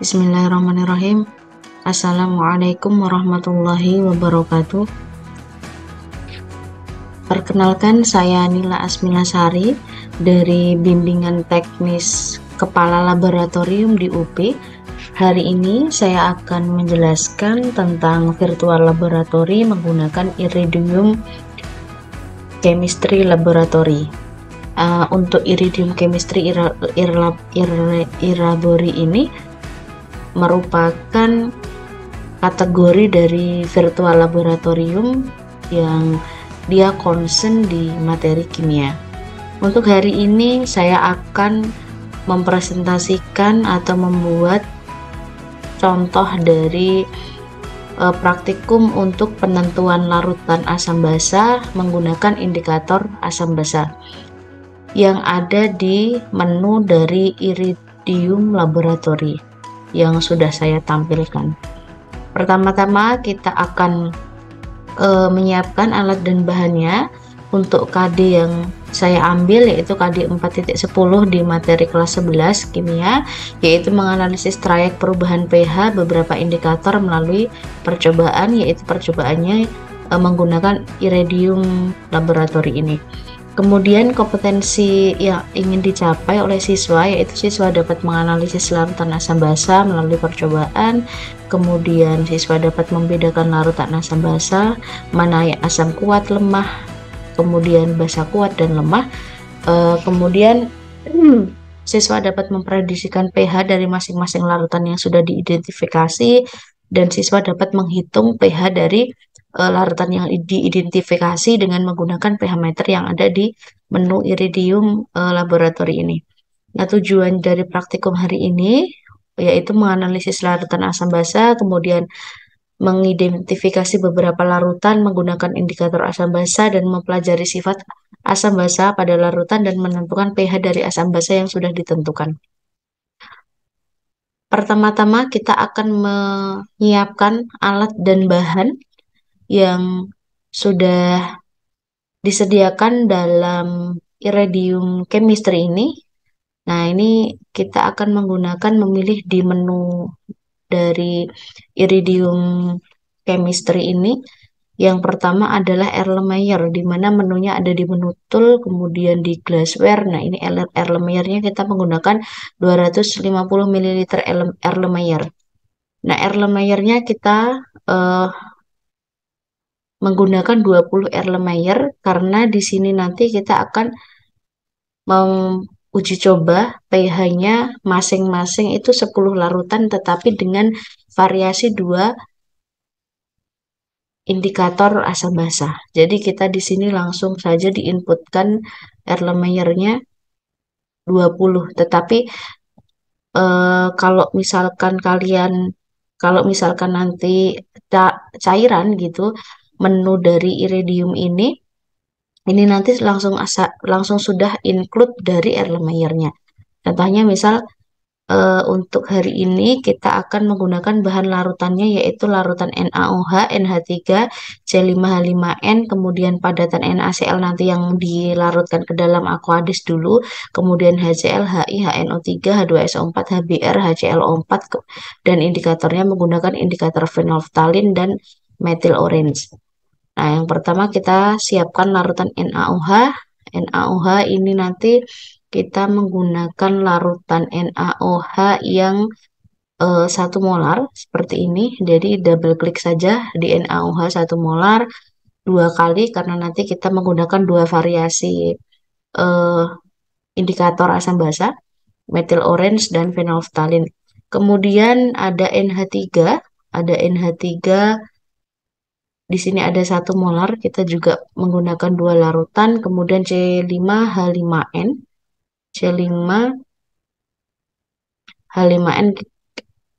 Bismillahirrahmanirrahim. Assalamualaikum warahmatullahi wabarakatuh. Perkenalkan, saya Nila Asmilasari dari Bimbingan Teknis Kepala Laboratorium di UP. Hari ini saya akan menjelaskan tentang virtual laboratory menggunakan Iridium Chemistry Laboratory. Untuk Iridium Chemistry Laboratory ini merupakan kategori dari virtual laboratorium yang dia concern di materi kimia. Untuk hari ini saya akan mempresentasikan atau membuat contoh dari praktikum untuk penentuan larutan asam basa menggunakan indikator asam basa yang ada di menu dari Iridium Laboratory yang sudah saya tampilkan. Pertama-tama kita akan menyiapkan alat dan bahannya. Untuk KD yang saya ambil yaitu KD 4.10 di materi kelas 11 kimia, yaitu menganalisis trayek perubahan pH beberapa indikator melalui percobaan, yaitu percobaannya menggunakan Iridium Laboratory ini. Kemudian kompetensi yang ingin dicapai oleh siswa yaitu siswa dapat menganalisis larutan asam basa melalui percobaan. Kemudian siswa dapat membedakan larutan asam basa, mana yang asam kuat, lemah, kemudian basa kuat dan lemah. Kemudian siswa dapat memprediksikan pH dari masing-masing larutan yang sudah diidentifikasi, dan siswa dapat menghitung pH dari larutan yang diidentifikasi dengan menggunakan pH meter yang ada di menu Iridium Laboratory ini. Nah, tujuan dari praktikum hari ini yaitu menganalisis larutan asam basa, kemudian mengidentifikasi beberapa larutan menggunakan indikator asam basa, dan mempelajari sifat asam basa pada larutan dan menentukan pH dari asam basa yang sudah ditentukan. Pertama-tama kita akan menyiapkan alat dan bahan yang sudah disediakan dalam Iridium Chemistry ini. Nah, ini kita akan memilih di menu dari Iridium Chemistry ini. Yang pertama adalah Erlenmeyer, di mana menunya ada di menu tool, kemudian di glassware. Nah, ini Erlenmeyernya kita menggunakan 250 ml Erlenmeyer. Nah, Erlenmeyernya kita menggunakan 20 Erlenmeyer karena di sini nanti kita akan uji coba pH-nya masing-masing itu 10 larutan, tetapi dengan variasi 2 indikator asam basa. Jadi kita di sini langsung saja diinputkan Erlenmeyernya 20. Tetapi kalau misalkan nanti cairan gitu, menu dari Iridium ini nanti langsung sudah include dari Erlenmeyernya. Contohnya misal untuk hari ini kita akan menggunakan bahan larutannya yaitu larutan NaOH, NH3, C5H5N, kemudian padatan NaCl nanti yang dilarutkan ke dalam aqueous dulu, kemudian HCl, HI, HNO3, H2SO4, HBr, HClO4, dan indikatornya menggunakan indikator phenolphthalein dan methyl orange. Nah, yang pertama kita siapkan larutan NaOH. NaOH ini nanti kita menggunakan larutan NaOH yang 1 molar seperti ini. Jadi double klik saja di NaOH 1 molar 2 kali karena nanti kita menggunakan 2 variasi indikator asam basa, methyl orange dan phenolphthalein. Kemudian ada NH3 di sini ada 1 molar, kita juga menggunakan 2 larutan, kemudian C5H5N. C5H5N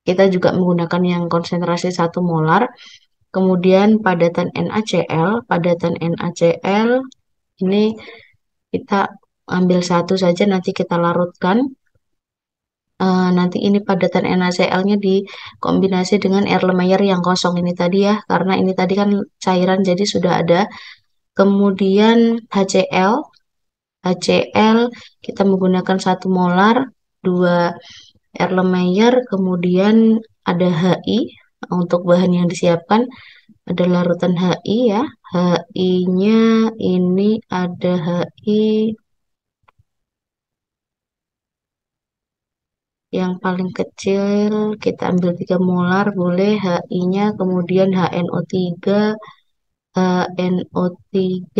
kita juga menggunakan yang konsentrasi 1 molar. Kemudian padatan NaCl ini kita ambil satu saja, nanti kita larutkan. Nanti ini padatan NaCl-nya dikombinasi dengan Erlenmeyer yang kosong ini tadi ya, karena ini tadi kan cairan jadi sudah ada. Kemudian HCl kita menggunakan 1 molar, 2 Erlenmeyer, kemudian ada HI. Untuk bahan yang disiapkan ada larutan HI ya. HI-nya ini ada HI yang paling kecil, kita ambil 3 molar boleh HI-nya, kemudian HNO3, HNO3,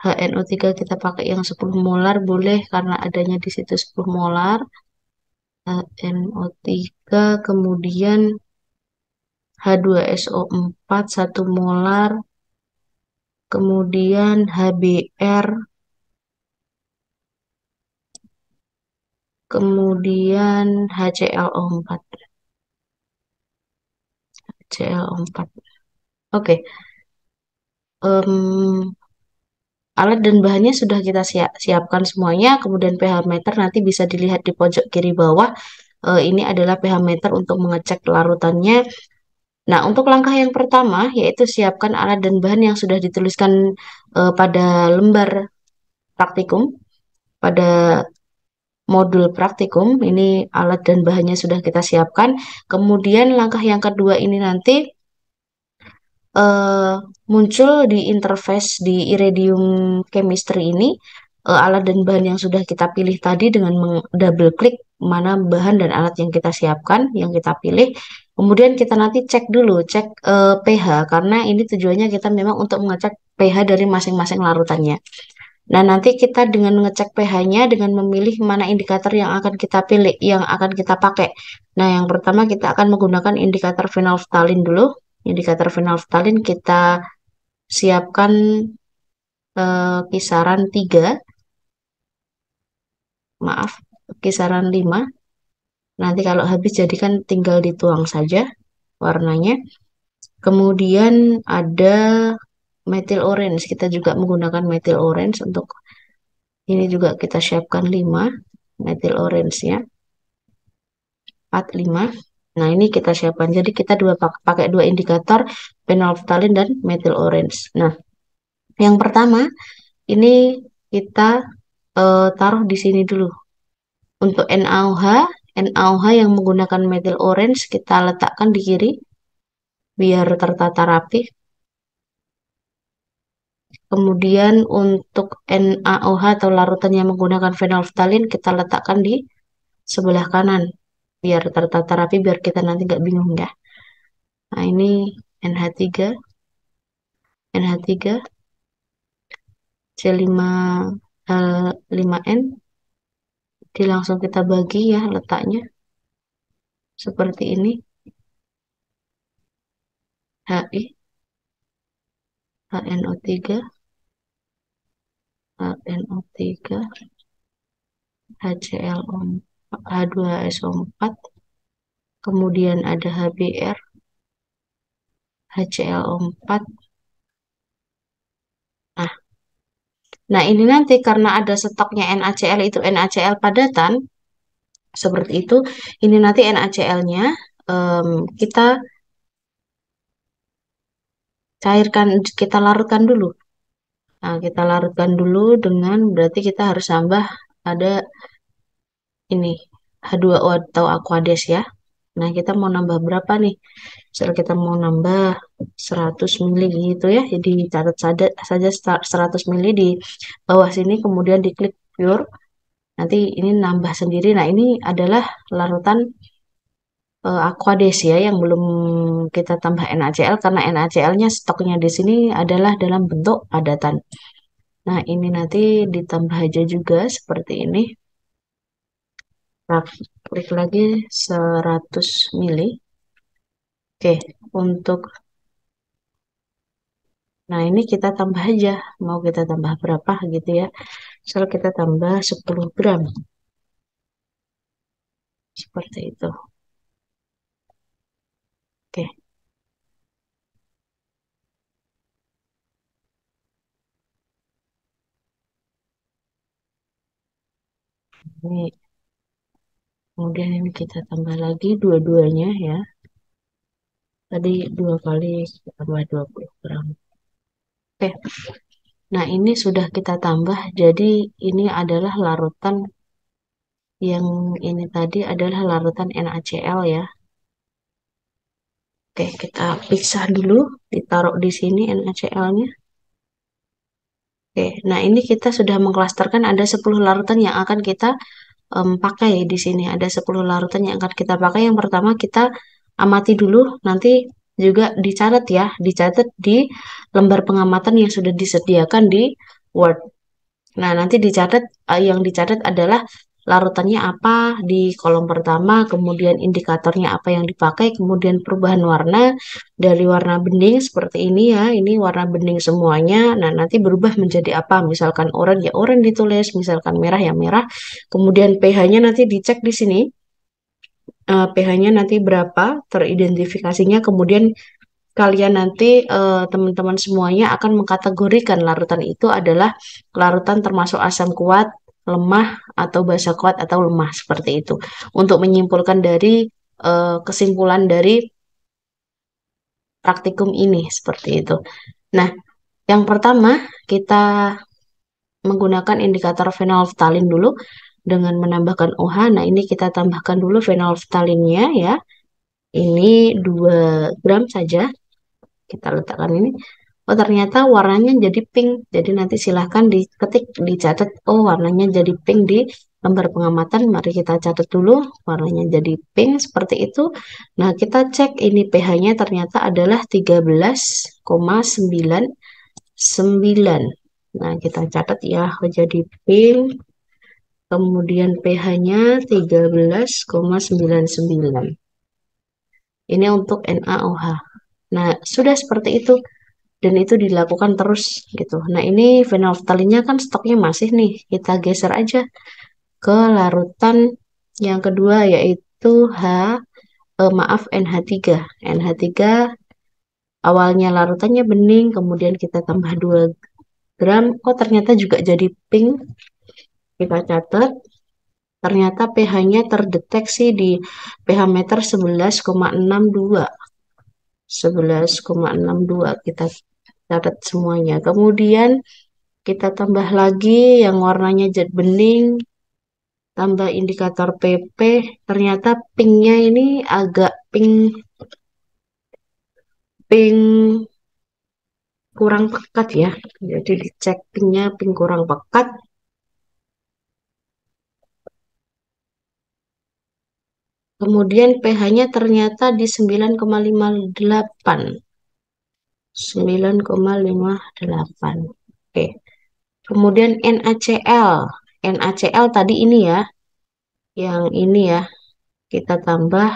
HNO3 kita pakai yang 10 molar boleh karena adanya di situ 10 molar. HNO3, kemudian H2SO4 1 molar, kemudian HBr, kemudian HClO4. HClO4. Oke. Em, Alat dan bahannya sudah kita siapkan semuanya. Kemudian pH meter nanti bisa dilihat di pojok kiri bawah. Ini adalah pH meter untuk mengecek larutannya. Nah, untuk langkah yang pertama yaitu siapkan alat dan bahan yang sudah dituliskan pada lembar praktikum, pada modul praktikum. Ini alat dan bahannya sudah kita siapkan. Kemudian langkah yang kedua ini nanti eh, muncul di interface di Iridium Chemistry ini alat dan bahan yang sudah kita pilih tadi dengan double klik mana bahan dan alat yang kita siapkan, yang kita pilih. Kemudian kita nanti cek dulu, cek pH karena ini tujuannya kita memang untuk mengecek pH dari masing-masing larutannya. Nah, nanti kita dengan mengecek pH-nya dengan memilih mana indikator yang akan kita pilih, yang akan kita pakai. Nah, yang pertama kita akan menggunakan indikator phenolphthalein dulu. Indikator phenolphthalein kita siapkan kisaran 3, maaf, kisaran 5. Nanti kalau habis jadi kan tinggal dituang saja warnanya. Kemudian ada methyl orange. Kita juga menggunakan methyl orange untuk ini juga kita siapkan 5 methyl orange-nya. 4, 5. Nah, ini kita siapkan. Jadi kita pakai dua indikator, phenolphthalein dan methyl orange. Nah, yang pertama ini kita taruh di sini dulu. Untuk NaOH, NaOH yang menggunakan methyl orange kita letakkan di kiri biar tertata rapi. Kemudian untuk NaOH atau larutan yang menggunakan phenolphthalein kita letakkan di sebelah kanan biar tertata rapi, biar kita nanti nggak bingung ya. Nah, ini NH3, NH3, C5, H5N. Jadi langsung kita bagi ya letaknya. Seperti ini. HI, HNO3, HNO3, HClO, H2SO4, kemudian ada HBr, HClO4. Nah, nah ini nanti karena ada stoknya NaCl itu NaCl padatan, seperti itu. Ini nanti NaCl-nya kita cairkan, kita larutkan dulu. Nah, kita larutkan dulu dengan berarti kita harus tambah ada ini H2O atau Aquades ya. Nah, kita mau nambah berapa nih? Misal kita mau nambah 100 mili gitu ya. Jadi catat saja 100 mili di bawah sini, kemudian diklik pure. Nanti ini nambah sendiri. Nah, ini adalah larutan Aquades ya yang belum kita tambah NaCl karena NaCl-nya stoknya di sini adalah dalam bentuk padatan. Nah, ini nanti ditambah aja juga seperti ini. Nah, klik lagi 100 mili. Oke, untuk nah ini kita tambah aja. Mau kita tambah berapa gitu ya. Misal kita tambah 10 gram. Seperti itu. Oke, ini kemudian ini kita tambah lagi dua-duanya ya. Tadi 2 kali tambah 20 gram. Oke. Nah, ini sudah kita tambah. Jadi ini adalah larutan Yang ini tadi adalah larutan NaCl ya. Oke, kita pisah dulu, ditaruh di sini NaCl-nya. Oke, nah ini kita sudah mengklasterkan ada 10 larutan yang akan kita pakai di sini. Ada 10 larutan yang akan kita pakai. Yang pertama kita amati dulu, nanti juga dicatat ya, dicatat di lembar pengamatan yang sudah disediakan di Word. Nah, nanti dicatat, yang dicatat adalah larutannya apa di kolom pertama, kemudian indikatornya apa yang dipakai, kemudian perubahan warna dari warna bening seperti ini ya, ini warna bening semuanya. Nah, nanti berubah menjadi apa? Misalkan oranye ya oranye ditulis, misalkan merah ya merah. Kemudian pH-nya nanti dicek di sini, pH-nya nanti berapa, teridentifikasinya, kemudian kalian nanti teman-teman semuanya akan mengkategorikan larutan itu adalah larutan termasuk asam kuat, lemah, atau basa kuat atau lemah seperti itu. Untuk menyimpulkan dari kesimpulan dari praktikum ini seperti itu. Nah, yang pertama kita menggunakan indikator phenolphthalein dulu dengan menambahkan OH. Nah, ini kita tambahkan dulu phenolphthalein-nya ya. Ini 2 gram saja. Kita letakkan ini. Oh, ternyata warnanya jadi pink. Jadi nanti silahkan diketik, dicatat. Oh, warnanya jadi pink di lembar pengamatan. Mari kita catat dulu. Warnanya jadi pink seperti itu. Nah, kita cek ini pH-nya ternyata adalah 13,99. Nah, kita catat ya. Jadi pink. Kemudian pH-nya 13,99. Ini untuk NaOH. Nah, sudah seperti itu. Dan itu dilakukan terus gitu. Nah, ini phenolphthalein-nya kan stoknya masih nih. Kita geser aja ke larutan yang kedua yaitu NH3. NH3 awalnya larutannya bening, kemudian kita tambah 2 gram. Oh, ternyata juga jadi pink. Kita catat. Ternyata pH-nya terdeteksi di pH meter 11,62. 11,62 kita catat semuanya. Kemudian kita tambah lagi yang warnanya jet bening, tambah indikator PP, ternyata pinknya ini agak pink pink kurang pekat ya. Jadi dicek pinknya pink kurang pekat. Kemudian pH-nya ternyata di 9,58. 9,58. Oke. Kemudian NaCl. NaCl tadi ini ya. Yang ini ya. Kita tambah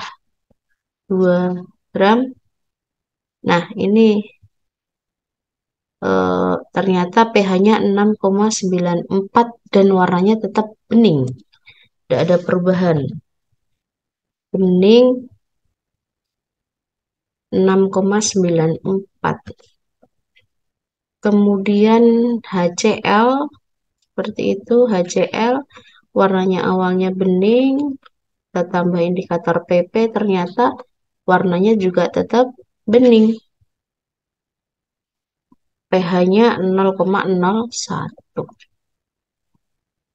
2 gram. Nah, ini ternyata pH-nya 6,94 dan warnanya tetap bening. Tidak ada perubahan. Bening 6,94. Kemudian HCl seperti itu, HCl warnanya awalnya bening, kita tambah indikator PP, ternyata warnanya juga tetap bening. pH-nya 0,01.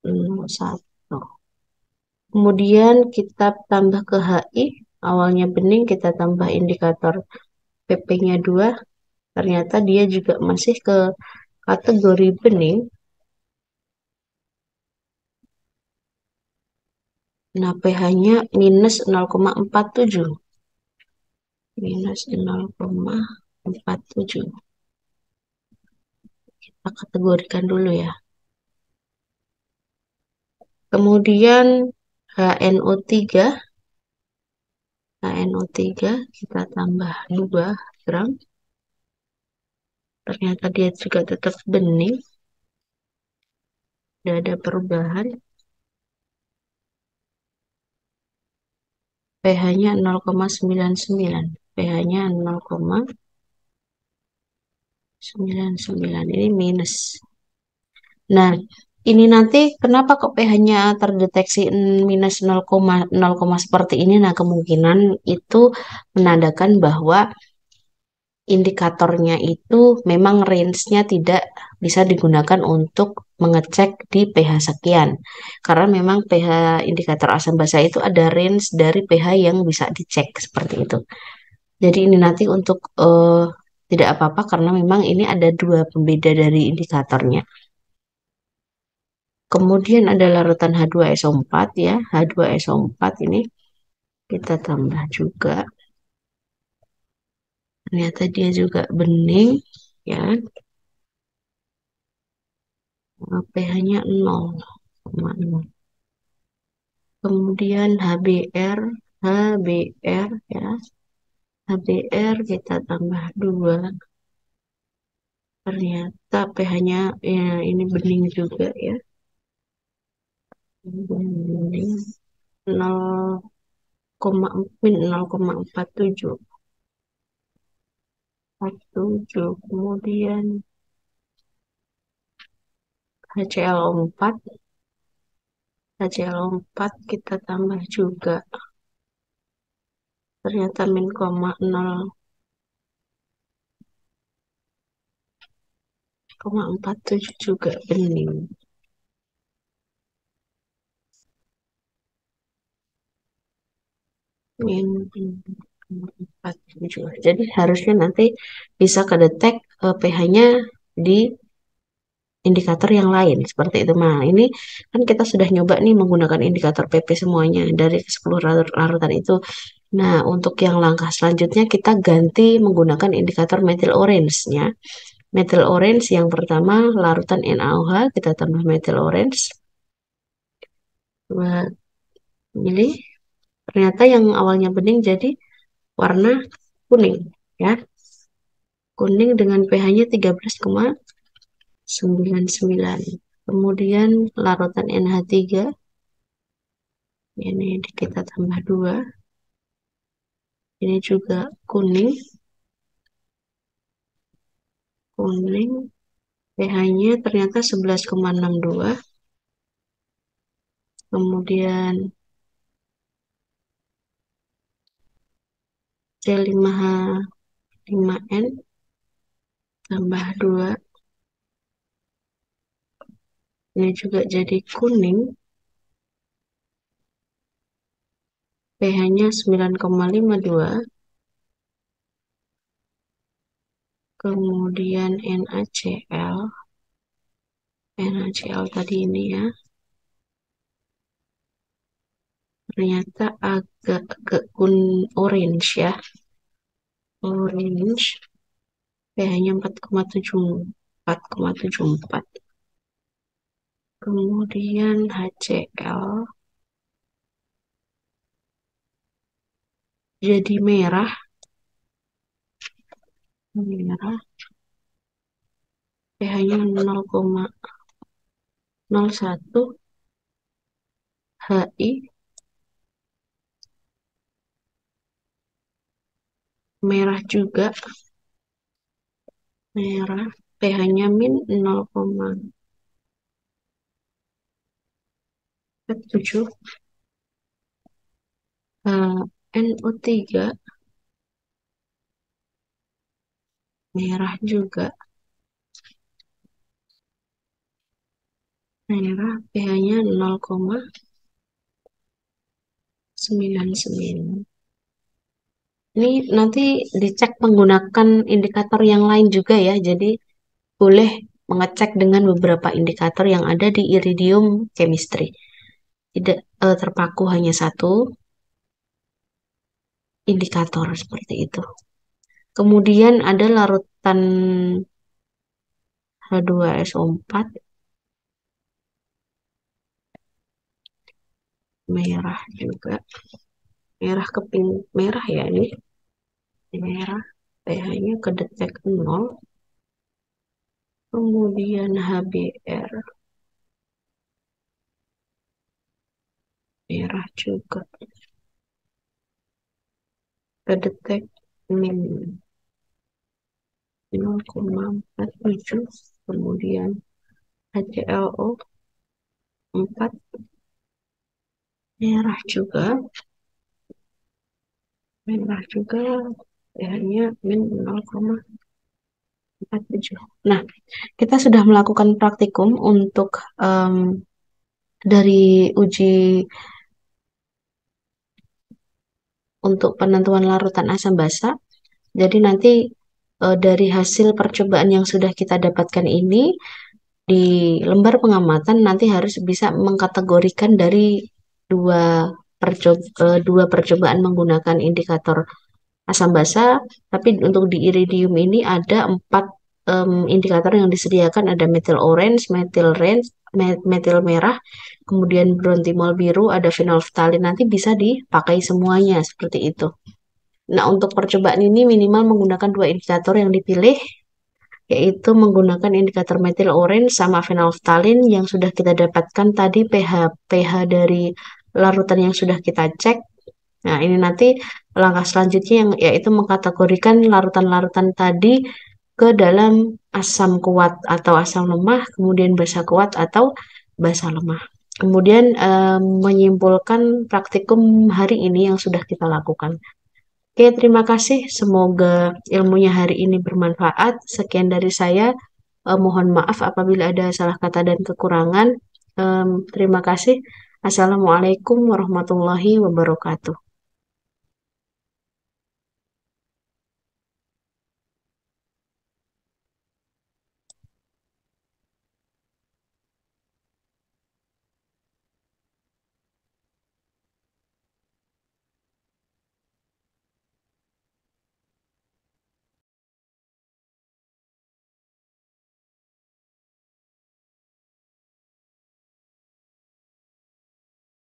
01. Kemudian kita tambah ke HI, awalnya bening, kita tambah indikator PP-nya 2, ternyata dia juga masih ke kategori bening. Nah, pH-nya minus 0,47. Minus 0,47. Kita kategorikan dulu ya. Kemudian HNO3. HNO3 kita tambah 2 gram. Ternyata dia juga tetap bening. Tidak ada perubahan. pH-nya 0,99. pH-nya 0,99. Ini minus. Nah, ini nanti kenapa kok pH-nya terdeteksi minus 0, seperti ini? Nah, kemungkinan itu menandakan bahwa indikatornya itu memang range-nya tidak bisa digunakan untuk mengecek di pH sekian. Karena memang pH indikator asam basa itu ada range dari pH yang bisa dicek seperti itu. Jadi ini nanti untuk tidak apa-apa karena memang ini ada dua pembeda dari indikatornya. Kemudian ada larutan H2SO4 ya. H2SO4 ini kita tambah juga. Ternyata dia juga bening ya. pH-nya 0,0. Kemudian HBr ya. HBr kita tambah 2. Ternyata pH-nya ya, ini bening juga ya. Bening 0,47. Kemudian HClO4 HClO4 kita tambah juga. Ternyata min 0,47 juga bening. Min 0,47. Jadi harusnya nanti bisa kedetek pH-nya di indikator yang lain seperti itu. Nah, ini kan kita sudah nyoba nih menggunakan indikator PP semuanya dari 10 larutan itu. Nah, untuk yang langkah selanjutnya kita ganti menggunakan indikator methyl orange-nya. Methyl orange yang pertama larutan NaOH kita tambah methyl orange. Buat milih ternyata yang awalnya bening jadi warna kuning ya. Kuning dengan pH-nya 13,99. Kemudian larutan NH3 ini kita tambah 2. Ini juga kuning. Kuning pH-nya ternyata 11,62. Kemudian C5H5N tambah 2. Ini juga jadi kuning. pH-nya 9,52. Kemudian NaCl tadi ini ya. Ternyata agak ke orange ya. Orange. pH-nya 4,74. Kemudian HCl jadi merah. Merah. pH-nya 0,01. HI merah juga. Merah. pH-nya min 0,7. NO3 merah juga. Merah pH-nya 0,99. Ini nanti dicek menggunakan indikator yang lain juga ya. Jadi boleh mengecek dengan beberapa indikator yang ada di iridium chemistry. Tidak terpaku hanya satu indikator seperti itu. Kemudian ada larutan H2SO4 merah juga. Merah keping merah ya ini. Merah pH-nya kedetek 0. Kemudian HBr merah juga. Kedetek min 0,47. Kemudian HClO 4 merah juga. Merah juga pH-nya min 0,7. 47. Nah, kita sudah melakukan praktikum untuk dari uji untuk penentuan larutan asam basa. Jadi nanti dari hasil percobaan yang sudah kita dapatkan ini di lembar pengamatan nanti harus bisa mengkategorikan dari dua percobaan menggunakan indikator asam basa, tapi untuk di iridium ini ada 4 indikator yang disediakan, ada methyl orange, methyl merah, kemudian brontimol biru, ada phenolphthalein. Nanti bisa dipakai semuanya seperti itu. Nah, untuk percobaan ini minimal menggunakan 2 indikator yang dipilih, yaitu menggunakan indikator methyl orange sama phenolphthalein yang sudah kita dapatkan tadi pH dari larutan yang sudah kita cek. Nah, ini nanti langkah selanjutnya yang yaitu mengkategorikan larutan-larutan tadi ke dalam asam kuat atau asam lemah, kemudian basa kuat atau basa lemah. Kemudian menyimpulkan praktikum hari ini yang sudah kita lakukan. Oke, terima kasih. Semoga ilmunya hari ini bermanfaat. Sekian dari saya. Mohon maaf apabila ada salah kata dan kekurangan. Terima kasih. Assalamualaikum warahmatullahi wabarakatuh.